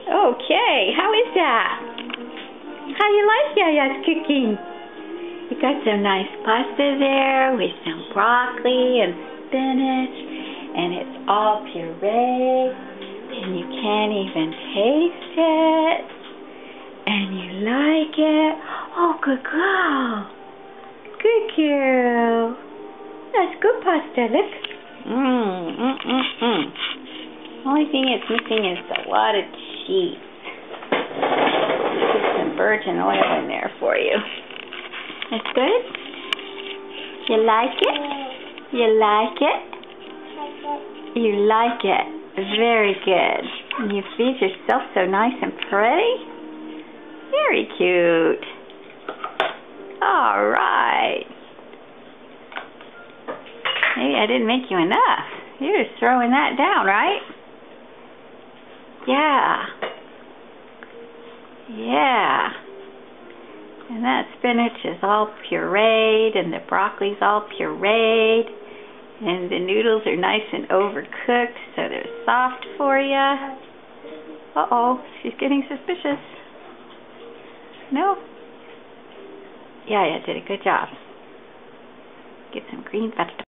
Okay, how is that? How you like Yaya's cooking? You got some nice pasta there with some broccoli and spinach, and it's all pureed, and you can't even taste it, and you like it. Oh, good girl. Good girl. That's good pasta, look. Only thing it's missing is a lot of cheese. Put some virgin oil in there for you. That's good? You like it? You like it? You like it. Very good. And you feed yourself so nice and pretty? Very cute. All right. Maybe I didn't make you enough. You're just throwing that down, right? Yeah. Yeah. And that spinach is all pureed, and the broccoli's all pureed, and the noodles are nice and overcooked, so they're soft for you. Uh-oh, she's getting suspicious. No? Yeah, did a good job. Get some green vegetables.